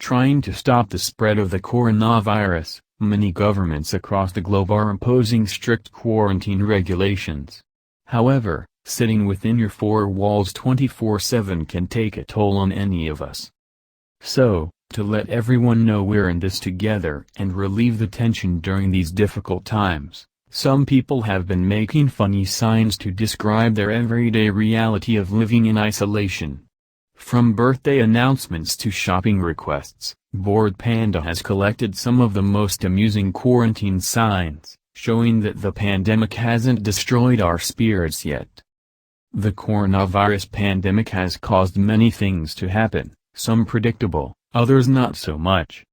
trying to stop the spread of the coronavirus, many governments across the globe are imposing strict quarantine regulations. However, sitting within your four walls 24/7 can take a toll on any of us. So, to let everyone know we're in this together and relieve the tension during these difficult times, some people have been making funny signs to describe their everyday reality of living in isolation. From birthday announcements to shopping requests, Bored Panda has collected some of the most amusing quarantine signs, showing that the pandemic hasn't destroyed our spirits yet. The coronavirus pandemic has caused many things to happen, some predictable, others not so much.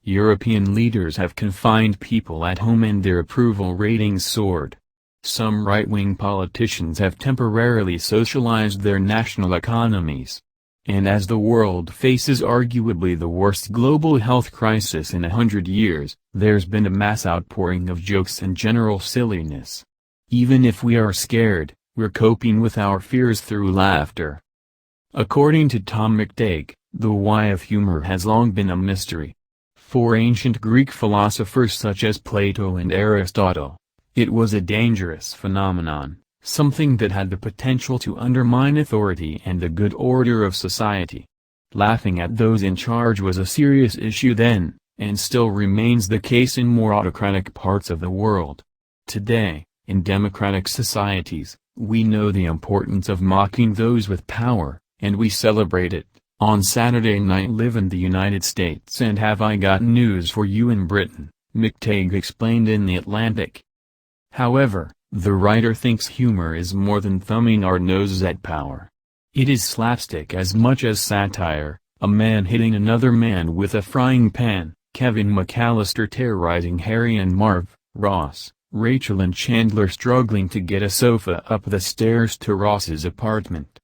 European leaders have confined people at home and their approval ratings soared. Some right-wing politicians have temporarily socialized their national economies. And as the world faces arguably the worst global health crisis in 100 years, there's been a mass outpouring of jokes and general silliness. Even if we are scared, we're coping with our fears through laughter. According to Tom McTague, the why of humor has long been a mystery. For ancient Greek philosophers such as Plato and Aristotle, it was a dangerous phenomenon, something that had the potential to undermine authority and the good order of society. Laughing at those in charge was a serious issue then, and still remains the case in more autocratic parts of the world. Today, in democratic societies, we know the importance of mocking those with power, and we celebrate it. On Saturday night live in the United States and have I got news for you in Britain, McTague explained in The Atlantic. However, the writer thinks humor is more than thumbing our noses at power. It is slapstick as much as satire, a man hitting another man with a frying pan, Kevin McAllister terrorizing Harry and Marv, Ross, Rachel and Chandler struggling to get a sofa up the stairs to Ross's apartment.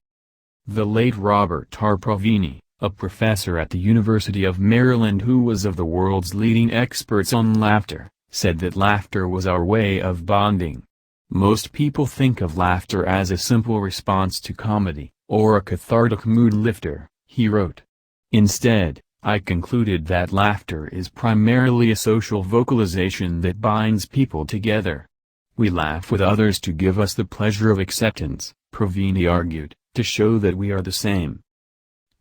The late Robert R. Provini, a professor at the University of Maryland who was of the world's leading experts on laughter, said that laughter was our way of bonding. Most people think of laughter as a simple response to comedy, or a cathartic mood lifter, he wrote. Instead, I concluded that laughter is primarily a social vocalization that binds people together. We laugh with others to give us the pleasure of acceptance, Provini argued, to show that we are the same.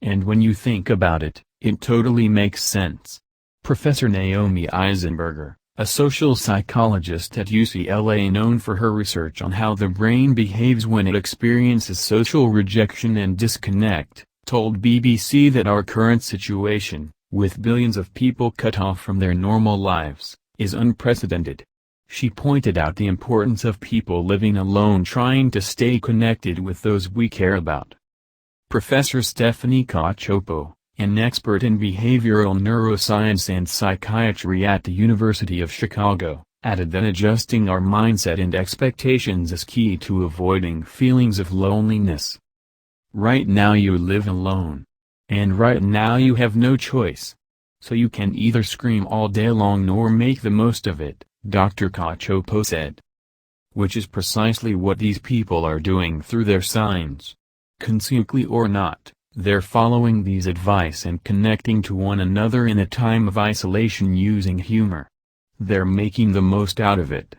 And when you think about it, it totally makes sense. Professor Naomi Eisenberger, a social psychologist at UCLA known for her research on how the brain behaves when it experiences social rejection and disconnect, told BBC that our current situation, with billions of people cut off from their normal lives, is unprecedented. She pointed out the importance of people living alone trying to stay connected with those we care about. Professor Stephanie Cacioppo, an expert in behavioral neuroscience and psychiatry at the University of Chicago, added that adjusting our mindset and expectations is key to avoiding feelings of loneliness. Right now you live alone. And right now you have no choice. So you can either scream all day long nor make the most of it, Dr. Cacioppo said. Which is precisely what these people are doing through their signs. Consciously or not, they're following these advice and connecting to one another in a time of isolation using humor. They're making the most out of it.